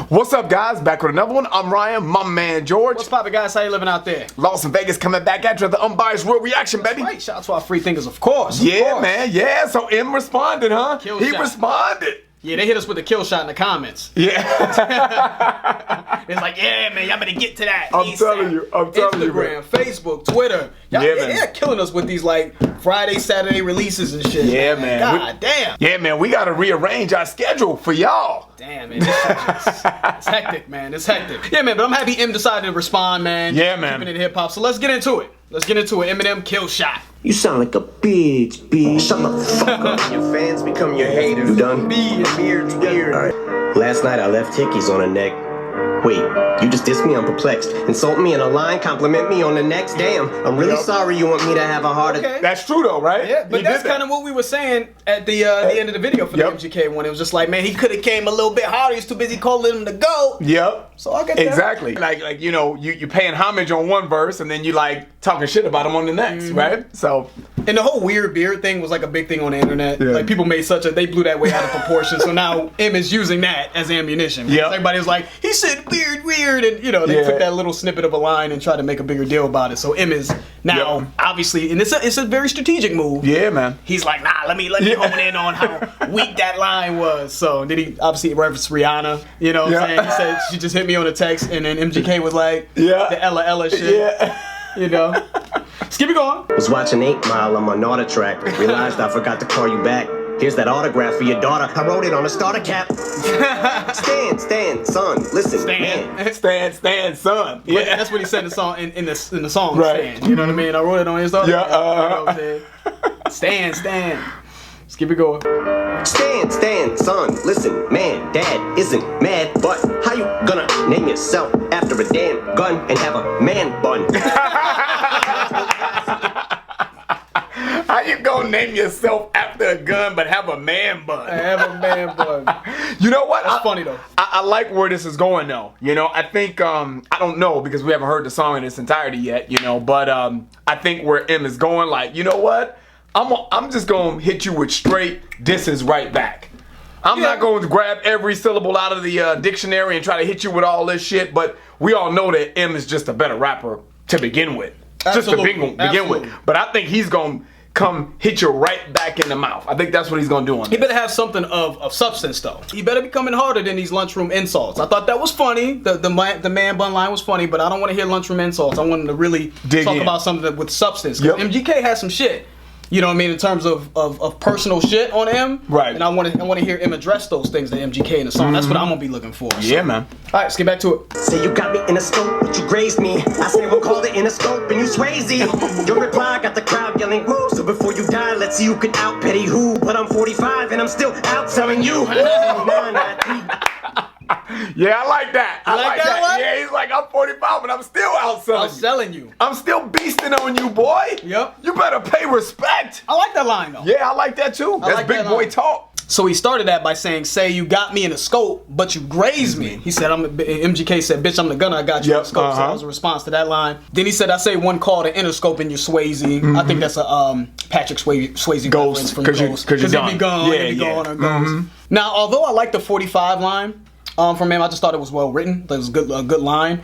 What's up, guys? Back with another one. I'm Ryan, my man George. What's poppin', guys? How you living out there? Las Vegas coming back at you with the unbiased real reaction, baby. Right. Shout out to our free thinkers, of course. Yeah, man. Yeah. So M responded, huh? Killshot. He responded. Yeah, they hit us with the kill shot in the comments. Yeah. It's like, yeah, man, y'all better get to that. I'm telling you, Instagram, Facebook, Twitter. Y'all, Yeah, man. They're killing us with these like Friday, Saturday releases and shit. Yeah, man. God damn. Yeah, man. We gotta rearrange our schedule for y'all. Damn, man. It's hectic, man. It's hectic. Yeah, man, but I'm happy M decided to respond, man. Yeah, man. Keeping it hip hop. So let's get into it. Eminem, Killshot. You sound like a bitch. Shut the fuck up. Your fans become your haters. You done? Weird. Alright. Last night I left hickeys on her neck. Wait, you just dissed me? I'm perplexed. Insult me in a line, compliment me on the next. Damn, I'm really sorry you want me to have a heart attack. Okay. That's true, though, right? Yeah, but that's kind of what we were saying at the end of the video for the MGK one. It was just like, man, he could have came a little bit harder. He's too busy calling him to go. Yep. So I get that. Exactly. Like you know, you paying homage on one verse and then you like talking shit about him on the next, right? So. And the whole weird beard thing was like a big thing on the internet. Yeah. Like people made they blew that way out of proportion. So now M is using that as ammunition. Yeah. Everybody was like, he said weird, and you know they took that little snippet of a line and tried to make a bigger deal about it. So M is now obviously, and it's a very strategic move. Yeah, man. He's like, nah, let me hone in on how weak that line was. So did he obviously reference Rihanna? You know what I'm saying? He said she just hit me on a text, and then MGK was like, the Ella shit. Yeah. You know. Let's keep it going. Was watching 8 Mile on my Naughter track. Realized I forgot to call you back. Here's that autograph for your daughter. I wrote it on a starter cap. Stand, son. Listen, man. Stand, son. Yeah. But that's what he said in the song. In the song, Right. Stand. You know what I mean? I wrote it on his daughter. Yeah. You know stand. Let's keep it going. Stand, son. Listen, man. Dad isn't mad, but how you gonna name yourself after a damn gun and have a man bun? How you gonna name yourself after a gun but have a man bun? I have a man bun. You know what? That's funny though. I like where this is going though. You know, I think I don't know because we haven't heard the song in its entirety yet. You know, but I think where M is going, like, you know what? I'm just gonna hit you with straight disses right back. I'm not going to grab every syllable out of the dictionary and try to hit you with all this shit. But we all know that M is just a better rapper to begin with. Absolutely. Just to begin with. But I think he's gonna come hit you right back in the mouth. I think that's what he's gonna do on He this. better have something of substance though. He better be coming harder than these lunchroom insults. I thought that was funny. The man bun line was funny, but I don't want to hear lunchroom insults. I want him to really talk about something with substance. Because MGK has some shit. You know what I mean, in terms of personal shit on M. Right. And I want to hear M address those things to MGK in the song. That's what I'm gonna be looking for. Yeah, man. All right, let's get back to it. Say you got me in a scope, but you grazed me. I say we'll call it in a scope, and you Swayze. Your reply got the crowd yelling woo. So before you die, let's see who can out petty who. But I'm 45 and I'm still out selling you. Yeah, I like that. I like that. One? Yeah, he's like, I'm 45, but I'm still outselling you. Selling you. I'm still beasting on you, boy. Yep. You better pay respect. I like that line though. Yeah, I like that too. That's like big that boy line. talk. So he started that by saying, say you got me in a scope, but you grazed me. He said, MGK said, bitch, I'm the gunner, I got you in a scope. So that was a response to that line. Then he said, I say one call to Interscope and you're Swayze. I think that's a Patrick Swayze reference from Ghost. Because he'd be gone, or Ghost. Now, although I like the 45 line from him, I just thought it was well written. That was a good line.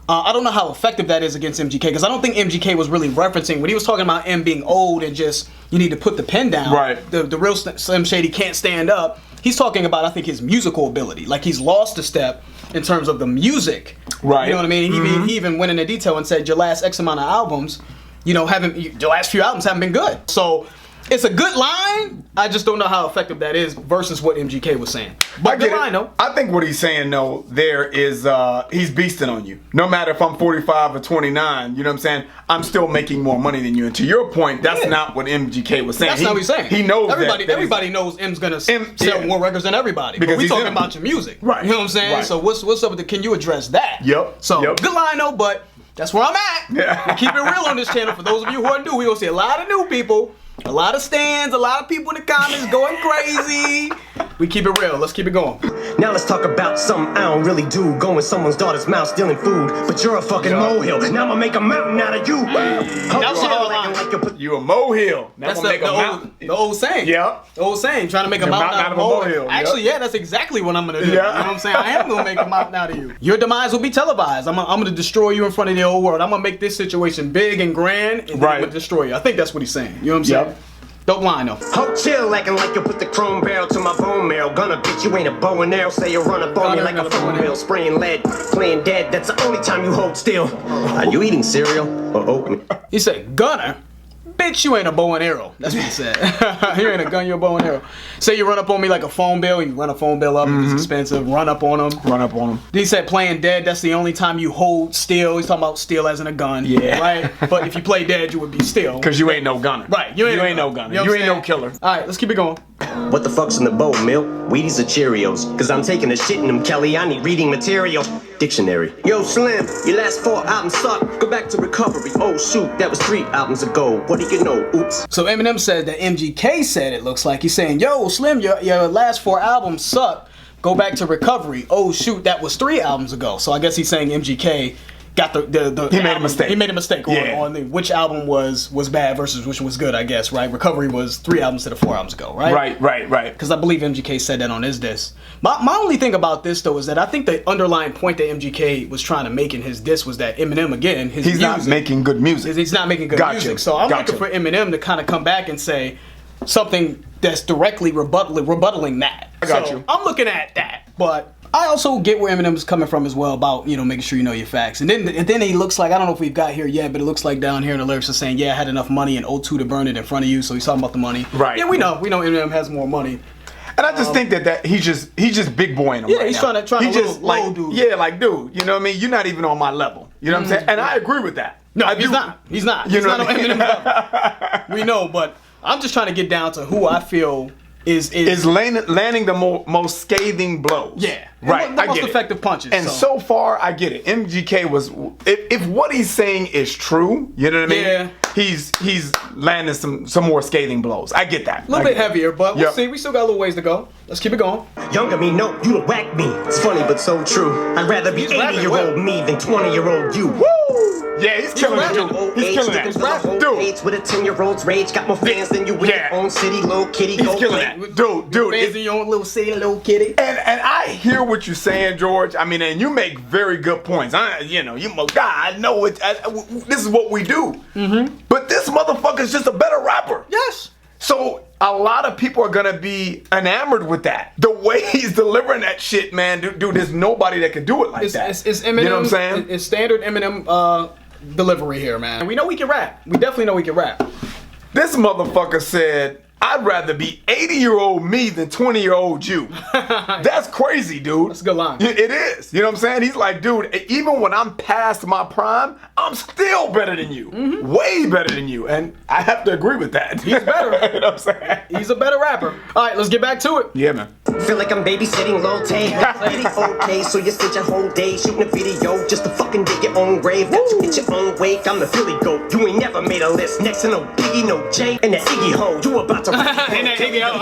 I don't know how effective that is against MGK because I don't think MGK was really referencing when he was talking about M being old and just you need to put the pen down. Right. The real Slim Shady can't stand up. He's talking about I think his musical ability. Like he's lost a step in terms of the music. Right. You know what I mean? He even went into detail and said your last X amount of albums, you know, the last few albums haven't been good. So it's a good line. I just don't know how effective that is versus what MGK was saying. But good line though. I think what he's saying though there is he's beasting on you. No matter if I'm 45 or 29, you know what I'm saying? I'm still making more money than you. And to your point, that's not what MGK was saying. That's not what he's saying. He knows everybody knows M's gonna sell more records than everybody. Because we talking about your music. Right. You know what I'm saying? Right. So what's up with can you address that? Yep. So good line though, but that's where I'm at. Yeah. We keep it real on this channel. For those of you who are new, we gonna see a lot of new people. A lot of stands, a lot of people in the comments going crazy. We keep it real. Let's keep it going. Now let's talk about something I don't really do. Go in someone's daughter's mouth stealing food. But you're a fucking molehill. Now I'ma make a mountain out of you. That was a hard line. You a molehill. Now That's I'm gonna make a mountain. the old saying. Yeah. The old saying, trying to make a mountain out of a molehill. Actually, yeah, that's exactly what I'm gonna do. Yeah. You know what I'm saying? I am gonna make a mountain out of you. Your demise will be televised. I'm gonna destroy you in front of the whole world. I'm gonna make this situation big and grand, and then I'm gonna destroy you. I think that's what he's saying. You know what I'm saying? Yep. Don't line though. Ho, chill, acting like you put the chrome barrel to my bone marrow. Gonna bitch, you ain't a bow and arrow. Say you run up on me like a phone bill. Spraying lead, playing dead. That's the only time you hold still. Are you eating cereal or oatmeal? He said, "Gunner, bitch, you ain't a bow and arrow." That's what he said. You ain't a gun, you're a bow and arrow. Say you run up on me like a phone bill. You run a phone bill up. If it's expensive. Run up on him. Run up on him. He said playing dead, that's the only time you hold still. He's talking about still as in a gun. Yeah. Right? But if you play dead, you would be still. Cause you ain't no gunner. Right. You ain't no gunner. You know You what ain't I'm no killer. Alright, let's keep it going. What the fuck's in the bowl, milk? Wheaties or Cheerios? Cause I'm taking a shit in them, Kelly. I need reading material. Dictionary. Yo, Slim, your last 4 albums suck. Go back to recovery. Oh, shoot, that was 3 albums ago. What do you know? Oops. So Eminem said that MGK said it looks like. He's saying, yo, Slim, your last 4 albums suck. Go back to recovery. Oh, shoot, that was 3 albums ago. So I guess he's saying MGK got the He made a mistake. He made a mistake on which album was bad versus which was good, I guess, right? Recovery was 3 albums instead of 4 albums ago, right? Right. Because I believe MGK said that on his diss. My only thing about this, though, is that I think the underlying point that MGK was trying to make in his diss was that Eminem, again, his He's music, not making good music. he's not making good Gotcha. music. So I'm looking for Eminem to kind of come back and say something that's directly rebuttaling that. I got you. I'm looking at that. But I also get where Eminem's coming from as well about, making sure you know your facts. And then he looks like, I don't know if we've got here yet, but it looks like down here in the lyrics are saying, yeah, I had enough money in 02 to burn it in front of you. So he's talking about the money. Right. Yeah, we know Eminem has more money. And I just think that he's just big boying him. Yeah, right he's now. trying to he just little dude. Yeah, like dude, you know what I mean? You're not even on my level. You know what I'm saying? And I agree with that. No, I he's do. not. He's not. You He's know not on what I mean? Eminem level. We know, but I'm just trying to get down to who I feel is landing the most scathing blows. Yeah, right. The I most get effective it. punches. And so far, I get it. MGK was, if what he's saying is true, you know what I mean? Yeah. He's landing some more scathing blows. I get that. a little bit heavier, but we'll Yep. see. We still got a little ways to go. Let's keep it going. Younger me, no, you don't whack me. It's funny, but so true. I'd rather be He's rapping 80-year-old me than 20-year-old you. Woo! Yeah, he's killing it, rapping. dude. He's killing that. Dude, Page with a 10-year-old's rage. Got more fans than you with Yeah. your own city, little kitty. he's Go killing play. that. Dude. Fans in your own little city, little kitty. And I hear what you're saying, George. I mean, and you make very good points. I know it. This is what we do. Mm-hmm. But this motherfucker's just a better rapper. Yes. So a lot of people are gonna be enamored with that. The way he's delivering that shit, man, dude, there's nobody that can do it like that. It's Eminem. You know what I'm saying? It's standard Eminem delivery here, man. We know we can rap. We definitely know we can rap. This motherfucker said, I'd rather be 80-year-old me than 20-year-old you. That's crazy, dude. That's a good line. It is. You know what I'm saying? He's like, dude, even when I'm past my prime, I'm still better than you. Mm-hmm. Way better than you. And I have to agree with that. He's better. You know what I'm saying? He's a better rapper. All right, let's get back to it. Yeah, man. Feel like I'm babysitting low tay. Okay, so you spent your whole day shooting a video just to fucking dig your own grave. Got you get your own wake. I'm the Philly goat. You ain't never made a list. Next to no Biggie, no J, and that Iggy ho. You about to. And that Iggy ho.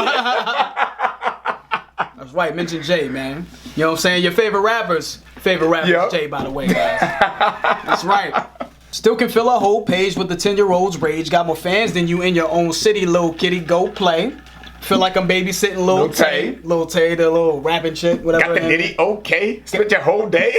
That's right. Mention Jay, man. You know what I'm saying? Your favorite rappers. Yep. Jay, by the way, guys. That's right. Still can fill a whole page with the 10-year-old's rage. Got more fans than you in your own city, little kitty. Go play. Feel like I'm babysitting Lil Tay. Lil Tay, the little rapping chick, whatever. Got the nitty, okay. Spent your whole day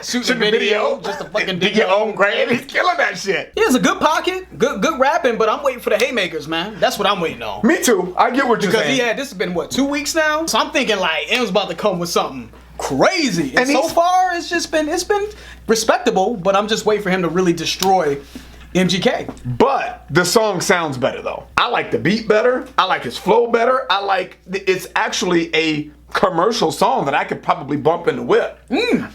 shooting a video just to fucking dig your own grave. He's killing that shit. He has a good pocket, good rapping, but I'm waiting for the haymakers, man. That's what I'm waiting on. Me too. I get what you're Because saying. this has been, 2 weeks now? So I'm thinking like, M's about to come with something crazy. And so he's- far, it's been respectable, but I'm just waiting for him to really destroy MGK. But the song sounds better though. I like the beat better. I like his flow better. It's actually a commercial song that I could probably bump in the whip.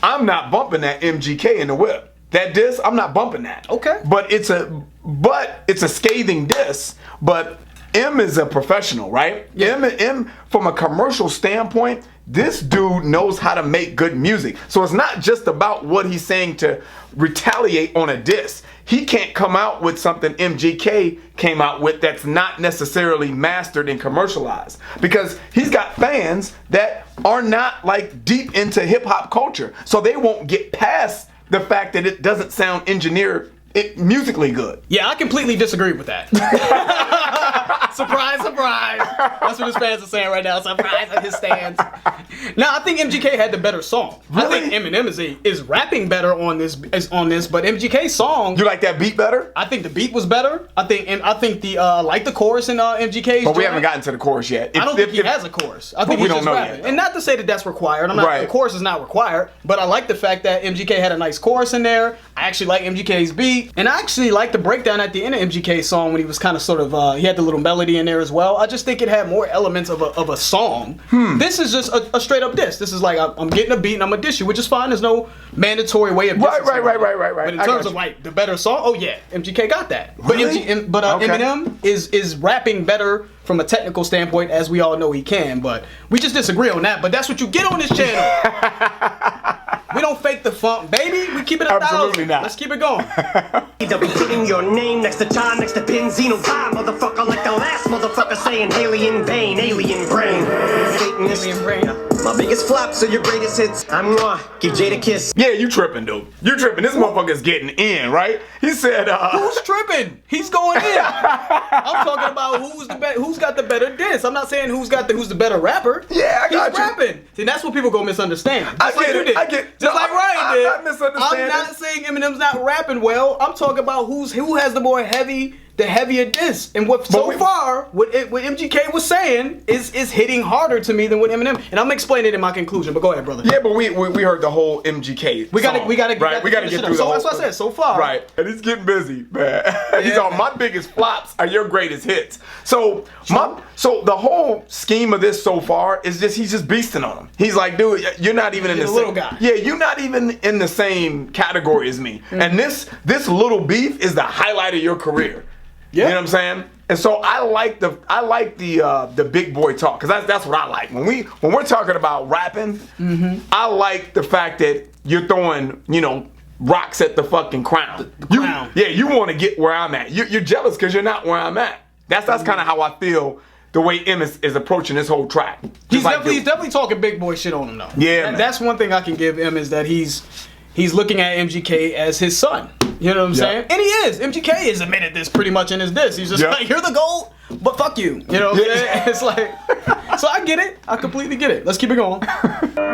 I'm not bumping that MGK in the whip. That diss, I'm not bumping that. Okay. But it's a scathing diss. But M is a professional, right? Yeah. M from a commercial standpoint, this dude knows how to make good music. So it's not just about what he's saying to retaliate on a diss. he can't come out with something MGK came out with that's not necessarily mastered and commercialized, because he's got fans that are not like deep into hip hop culture, so they won't get past the fact that it doesn't sound engineered musically good. Yeah, I completely disagree with that. Surprise, surprise. That's what his fans are saying right now. Surprise at his stands. Now, I think MGK had the better song. Really? I think Eminem is rapping better on this, but MGK's song. You like that beat better? I think the beat was better. I think the I like the chorus in MGK's. But we haven't gotten to the chorus yet. I don't think he has a chorus. I think we he's don't just know rapping. yet. And not to say that that's required. The chorus is not required. But I like the fact that MGK had a nice chorus in there. I actually like MGK's beat. And I actually like the breakdown at the end of MGK's song when he was kind of sort of, he had the little melody in there as well. I just think it had more elements of a song. This is just a straight up diss. This is like, I'm getting a beat and I'm gonna diss you, which is fine. There's no mandatory way of dissing. Right. But in terms of like the better song, oh yeah, MGK got that. Really? But Okay. Eminem is rapping better from a technical standpoint, as we all know he can. But we just disagree on that. But that's what you get on this channel. We don't fake the funk, baby. We keep it 1,000. Absolutely not. Let's keep it going. They'll be putting your name next to time, next to benzene. Die, motherfucker, like the last motherfucker saying alien vein, alien brain. Alien brain. My biggest flops are your greatest hits. I'm gonna give Jade a kiss. Yeah, you tripping, dude. You tripping. This motherfucker's getting in, right? He said, Who's tripping? He's going in. I'm talking about who's got the better diss. I'm not saying who's the better rapper. Yeah, I got He's you. rapping. See, that's what people go misunderstand. I Just like get you it. did. I get- Just no, like Ryan I'm did. not misunderstanding. I'm not saying Eminem's not rapping well. I'm talking about who has the more heavier diss. And what MGK was saying is hitting harder to me than what Eminem. And I'm explaining it in my conclusion. But go ahead, brother. yeah, but we heard the whole MGK. We gotta get through the whole. That's what I said. So far, Right, and he's getting busy, man. He's on my biggest flops are your greatest hits. So the whole scheme of this so far is just he's just beasting on him. He's like, dude, you're not even in the little same, guy. Yeah, you're not even in the same category as me. And this little beef is the highlight of your career. Yeah. You know what I'm saying? And so I like the big boy talk, because that's what I like. When we're talking about rapping, I like the fact that you're throwing, rocks at the fucking crown. crown. You want to get where I'm at. You're jealous because you're not where I'm at. That's kind of how I feel the way M is approaching this whole track. He's Just like definitely talking big boy shit on him though. Yeah, man. That's one thing I can give him is that he's looking at MGK as his son. You know what I'm saying? And he is. MGK has admitted this pretty much in his diss. He's just like, you're the GOAT, but fuck you. You know what I'm saying? It's like, so I get it. I completely get it. Let's keep it going.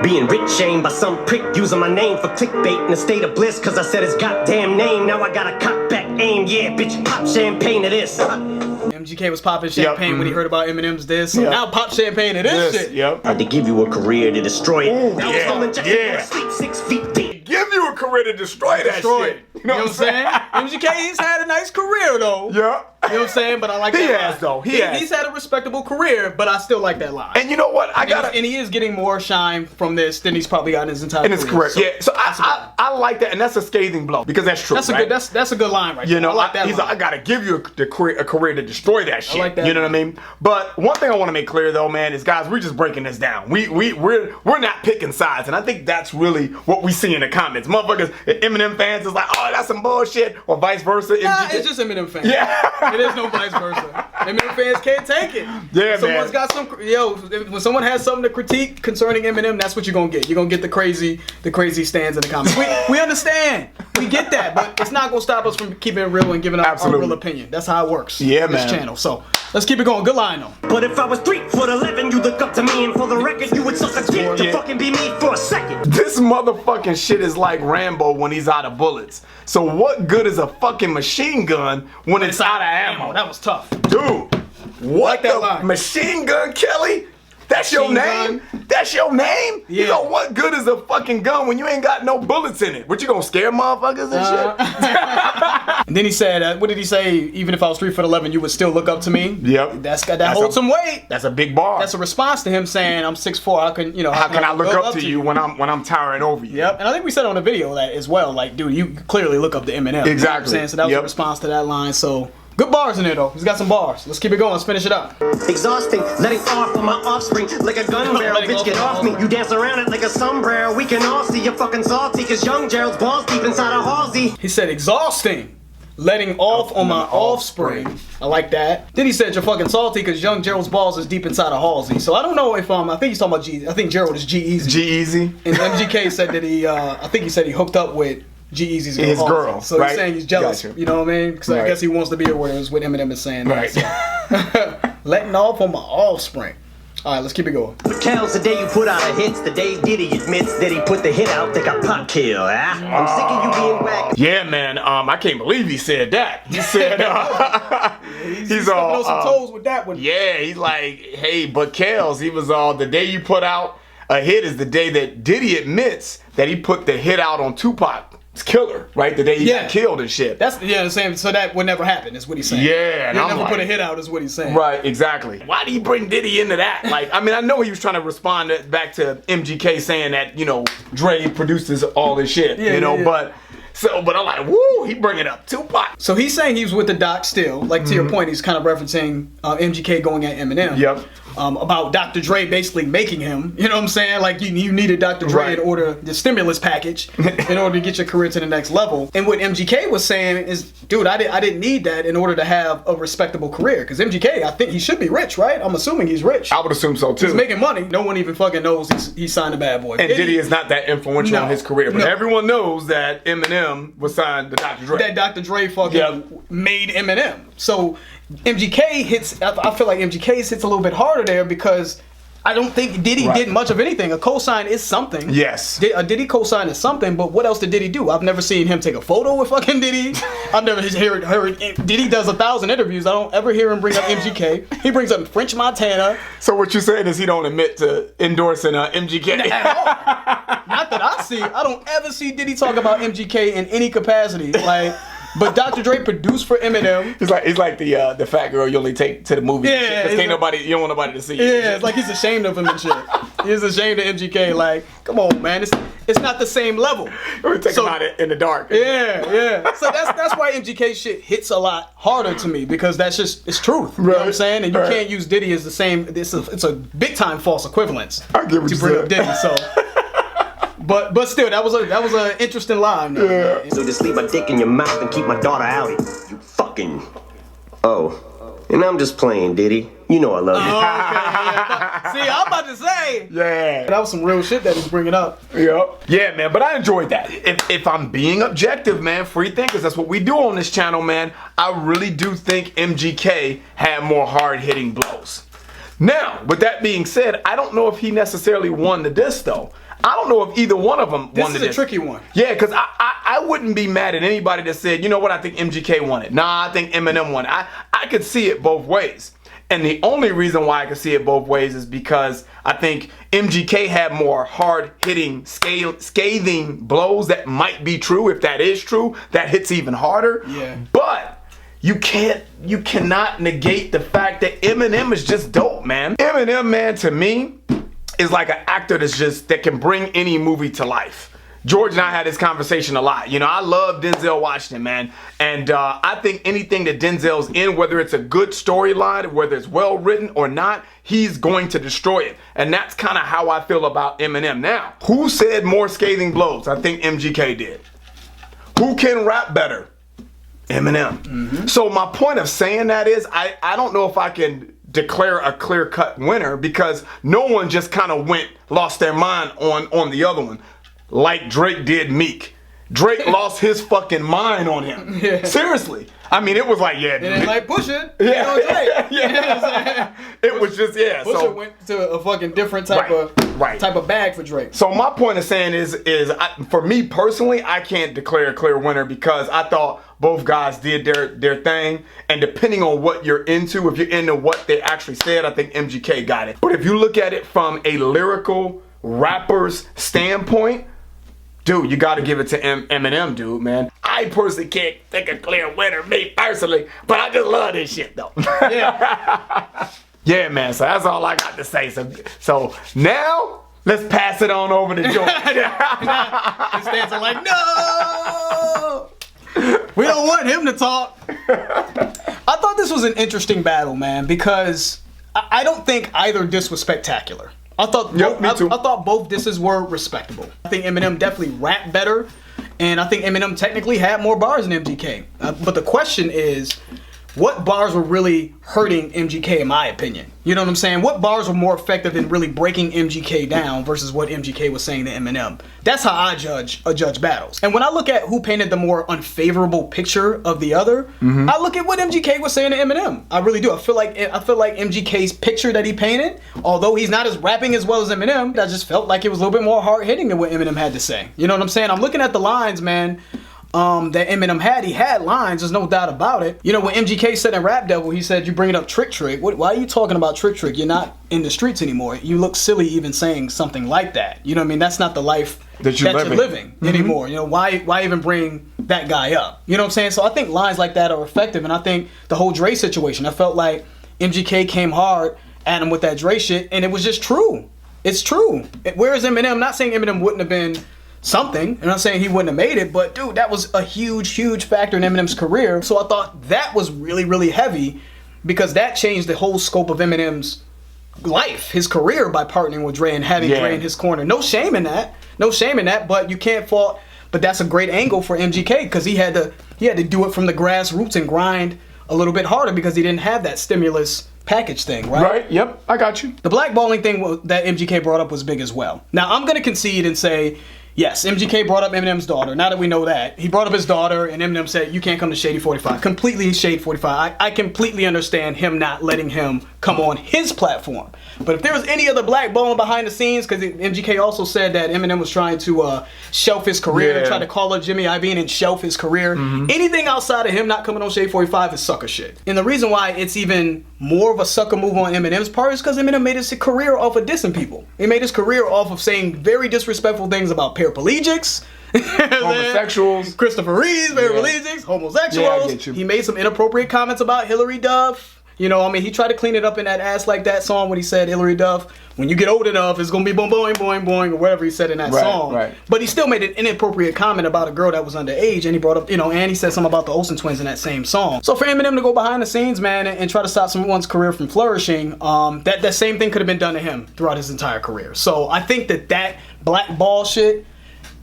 Being rich shamed by some prick using my name for clickbait in a state of bliss, cause I said his goddamn name. Now I got a cock back aim. Yeah, bitch, pop champagne to this. MGK was popping champagne when he heard about Eminem's diss. So now pop champagne to this shit. Yep. I had to give you a career to destroy it. That was home injection yeah. for sleep 6 feet deep. Give you a career to destroy that shit. You know what I'm saying? MGK's had a nice career though. Yeah. You know what I'm saying? But I like He that has, line. though. He has. He's had a respectable career, but I still like that line. And you know what? And he is getting more shine from this than he's probably gotten his entire career. And it's correct. So, Yeah. So I like that, and that's a scathing blow because that's true. That's a right? good. That's a good line right there. I like that he's line. like, I gotta give you a career to destroy that shit. like that You know what I mean? But one thing I want to make clear though, man, is guys, we're just breaking this down. We're not picking sides, and I think that's really what we see in the comments. Motherfuckers, Eminem fans is like, oh, that's some bullshit, or vice versa. Nah, it's just Eminem fans. Yeah. It is no vice versa. Eminem fans can't take it. Yeah, Someone's man. got some. When someone has something to critique concerning Eminem, that's what you're gonna get. You're gonna get the crazy stands in the comments. We understand. We get that, but it's not gonna stop us from keeping it real and giving our real opinion. That's how it works. Yeah, on this man. channel. So let's keep it going. Good line though. But if I was 3'11", you look up to me, and for the record, you would suck a dick to fucking be me for a second. This motherfucking shit is like Rambo when he's out of bullets. So what good is a fucking machine gun when it's out of ammo? That was tough. Dude, what that the line. machine gun, Kelly? That's your Machine name? That's your name? Yeah. You know what good is a fucking gun when you ain't got no bullets in it? What, you gonna scare motherfuckers and shit? And then he said, what did he say? Even if I was 3'11", you would still look up to me. Yep. That holds some weight. That's a big bar. That's a response to him saying, "I'm 6'4". How How can I look up to you when I'm towering over you? Yep, and I think we said on the video that as well. Like, dude, you clearly look up to Eminem. You know what I'm Exactly. saying? So that was a response to that line. So good bars in there though. He's got some bars. Let's keep it going. Let's finish it up. Exhausting, letting off on my offspring like a gun barrel. Letting Bitch, off get on off my me. You dance around it like a sombrero. We can all see you're fucking salty, cause young Gerald's balls deep inside a Halsey. He said exhausting. letting off on my offspring. I like that. Then he said you're fucking salty because young Gerald's balls is deep inside of Halsey. So I don't know if I think he's talking about G. I think Gerald is G-Eazy. G-Eazy. And MGK said that I think he said he hooked up with G-Eazy's girl. His girl. So he's saying he's jealous. Gotcha. You know what I mean? Because I guess he wants to be where it was what Eminem is saying. Right. So. Letting off on my offspring. All right, let's keep it going. Tells the day you put out a hit, the day Diddy admits that he put the hit out that got pop kill. I'm sick of you being whack. Yeah, man. I can't believe he said that. He said he's all on some toes with that one. Yeah, he's like, hey, but Kels, he was all the day you put out a hit is the day that Diddy admits that he put the hit out on Tupac's killer, right? The day he got killed and shit. That's the same. So that would never happen, is what he's saying. Yeah, and He'll I'm never like, put a hit out, is what he's saying. Right, exactly. Why do you bring Diddy into that? Like, I mean, I know he was trying to respond back to MGK saying that, you know, Dre produces all this shit, but I'm like, woo, he bringing up Tupac. So he's saying he was with the doc still. Like, to your point, he's kind of referencing MGK going at Eminem. Yep. About Dr. Dre basically making him. You know what I'm saying? Like, you needed Dr. Dre in order, the stimulus package, in order to get your career to the next level. And what MGK was saying is, dude, I didn't need that in order to have a respectable career. Because MGK, I think he should be rich, right? I'm assuming he's rich. I would assume so, too. He's making money. No one even fucking knows he signed a Bad Boy. And Diddy is not that influential in his career. But everyone knows that Eminem was signed to Dr. Dre. That Dr. Dre fucking made Eminem. So MGK hits, I feel like MGK's hits a little bit harder there because I don't think Diddy did much of anything. A cosign is something. Yes. A Diddy cosign is something, but what else did Diddy do? I've never seen him take a photo with fucking Diddy. I've never heard Diddy does 1,000 interviews. I don't ever hear him bring up MGK. He brings up French Montana. So what you're saying is he don't admit to endorsing MGK? At all. Not that I see. I don't ever see Diddy talk about MGK in any capacity. Like, but Dr. Dre produced for Eminem. He's like the fat girl you only take to the movie. Yeah, because you don't want nobody to see. Yeah, it's like he's ashamed of him and shit. He's ashamed of MGK. Like, come on, man, it's not the same level. We take him out in the dark. Yeah. So that's why MGK shit hits a lot harder to me because it's truth. You know what I'm saying? And you can't use Diddy as the same. It's a big time false equivalence. I get what to you bring said. up Diddy. So. But still, that was an interesting line. Yeah. So just leave my dick in your mouth and keep my daughter out. You fucking. Oh, and I'm just playing, Diddy. You know I love you. Okay, See, I'm about to say. Yeah. That was some real shit that he's bringing up. Yep. Yeah, man, but I enjoyed that. If I'm being objective, man, free thinkers, that's what we do on this channel, man. I really do think MGK had more hard-hitting blows. Now, with that being said, I don't know if he necessarily won the diss, though. I don't know if either one of them won the diss. This is a tricky one. Yeah, because I wouldn't be mad at anybody that said, you know what, I think MGK won it. Nah, I think Eminem won it. I could see it both ways. And the only reason why I could see it both ways is because I think MGK had more hard-hitting, scathing blows that might be true. If that is true, that hits even harder. Yeah. But you cannot negate the fact that Eminem is just dope, man. Eminem, man, to me, is like an actor that can bring any movie to life. George and I had this conversation a lot. You know, I love Denzel Washington, man. And I think anything that Denzel's in, whether it's a good storyline, whether it's well written or not, he's going to destroy it. And that's kind of how I feel about Eminem. Now, who said more scathing blows? I think MGK did. Who can rap better? Eminem. Mm-hmm. So my point of saying that is, I don't know if I can declare a clear-cut winner because no one just kind of lost their mind on the other one like Drake did Meek. Drake lost his fucking mind on him. Yeah. Seriously. I mean, it was like, yeah. It ain't like Push It. Yeah. Yeah. It was just, yeah. Push It went to a fucking different type of bag for Drake. So my point of saying is for me personally, I can't declare a clear winner because I thought both guys did their thing. And depending on what you're into, if you're into what they actually said, I think MGK got it. But if you look at it from a lyrical rapper's standpoint, dude, you gotta give it to Eminem, dude, man. I personally can't think a clear winner, me personally, but I just love this shit, though. Yeah. Yeah, man, so that's all I got to say. So now, let's pass it on over to George. And Stans are like, no! We don't want him to talk. I thought this was an interesting battle, man, because I don't think either diss was spectacular. I thought both disses were respectable. I think Eminem definitely rapped better, And I think Eminem technically had more bars than MGK. But the question is, what bars were really hurting MGK in my opinion? You know what I'm saying? What bars were more effective in really breaking MGK down versus what MGK was saying to Eminem? That's how I judge battles. And when I look at who painted the more unfavorable picture of the other, I look at what MGK was saying to Eminem. I really do. I feel like MGK's picture that he painted, although he's not as rapping as well as Eminem, I just felt like it was a little bit more hard hitting than what Eminem had to say. You know what I'm saying? I'm looking at the lines, man. That Eminem had. He had lines, there's no doubt about it. You know, when MGK said in Rap Devil, he said, you bringing up Trick. Why are you talking about Trick? You're not in the streets anymore. You look silly even saying something like that. You know what I mean? That's not the life that you're living anymore. You know, why even bring that guy up? You know what I'm saying? So I think lines like that are effective, and I think the whole Dre situation, I felt like MGK came hard at him with that Dre shit, and it was just true. It's true. Whereas Eminem, I'm not saying Eminem wouldn't have been something, and I'm not saying he wouldn't have made it, but dude, that was a huge factor in Eminem's career. So I thought that was really heavy, because that changed the whole scope of Eminem's life, his career, by partnering with Dre and having Dre in his corner. No shame in that, but you can't fault. But that's a great angle for MGK, because he had to do it from the grassroots and grind a little bit harder, because he didn't have that stimulus package thing, right? Right, yep, I got you. The blackballing thing that MGK brought up was big as well. Now, I'm going to concede and say, yes, MGK brought up Eminem's daughter. Now that we know that, he brought up his daughter, and Eminem said, you can't come to Shady 45. Completely Shade 45. I completely understand him not letting him come on his platform. But if there was any other blackballing behind the scenes, because MGK also said that Eminem was trying to shelf his career, try to call up Jimmy Iovine and shelf his career. Anything outside of him not coming on Shade 45 is sucker shit. And the reason why it's even more of a sucker move on Eminem's part is because Eminem made his career off of dissing people. He made his career off of saying very disrespectful things about paraplegics, homosexuals, Christopher Reeves, paraplegics, homosexuals. Yeah, I get you. He made some inappropriate comments about Hillary Duff. You know, I mean, he tried to clean it up in that Ass Like That song when he said Hillary Duff, when you get old enough, it's going to be boing, boing, boing, boing, or whatever he said in that song. Right. But he still made an inappropriate comment about a girl that was underage, and he brought up, you know, and he said something about the Olsen twins in that same song. So for Eminem to go behind the scenes, man, and try to stop someone's career from flourishing, that same thing could have been done to him throughout his entire career. So I think that blackball shit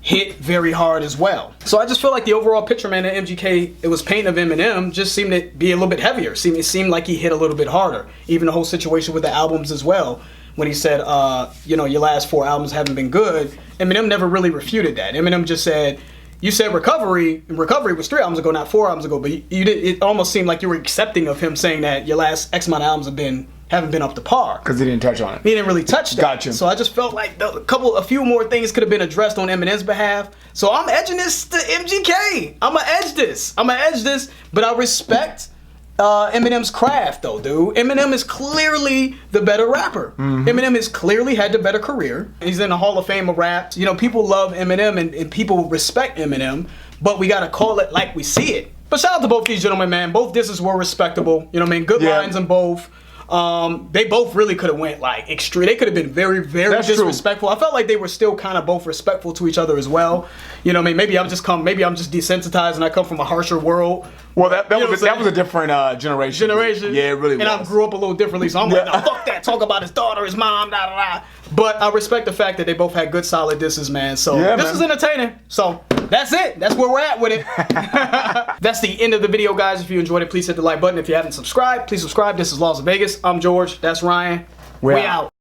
hit very hard as well. So I just feel like the overall picture, man, that MGK, it was painting of Eminem, just seemed to be a little bit heavier. It seemed like he hit a little bit harder. Even the whole situation with the albums as well. When he said, you know, your last 4 albums haven't been good, Eminem never really refuted that. Eminem just said, you said Recovery, and Recovery was 3 albums ago, not 4 albums ago, but you did. It almost seemed like you were accepting of him saying that your last X amount of albums haven't been up to par. Because he didn't touch on it. He didn't really touch that. Gotcha. So I just felt like a few more things could have been addressed on Eminem's behalf. So I'm edging this to MGK. I'm going to edge this, but I respect Eminem's craft, though, dude. Eminem is clearly the better rapper. Eminem has clearly had the better career. He's in the Hall of Fame of rap. You know, people love Eminem and people respect Eminem, but we got to call it like we see it. But shout out to both these gentlemen, man. Both disses were respectable. You know what I mean? Good lines in both. They both really could have went like extreme. They could have been very disrespectful. I felt like they were still kind of both respectful to each other as well. You know what I mean? Maybe I'm just desensitized and I come from a harsher world. Well, that was a different generation. Yeah, it really was. And I grew up a little differently, so I'm like, no, fuck that. Talk about his daughter, his mom, da da da. But I respect the fact that they both had good, solid disses, man. So this is entertaining. So that's it. That's where we're at with it. That's the end of the video, guys. If you enjoyed it, please hit the like button. If you haven't subscribed, please subscribe. This is Las Vegas. I'm George. That's Ryan. We out.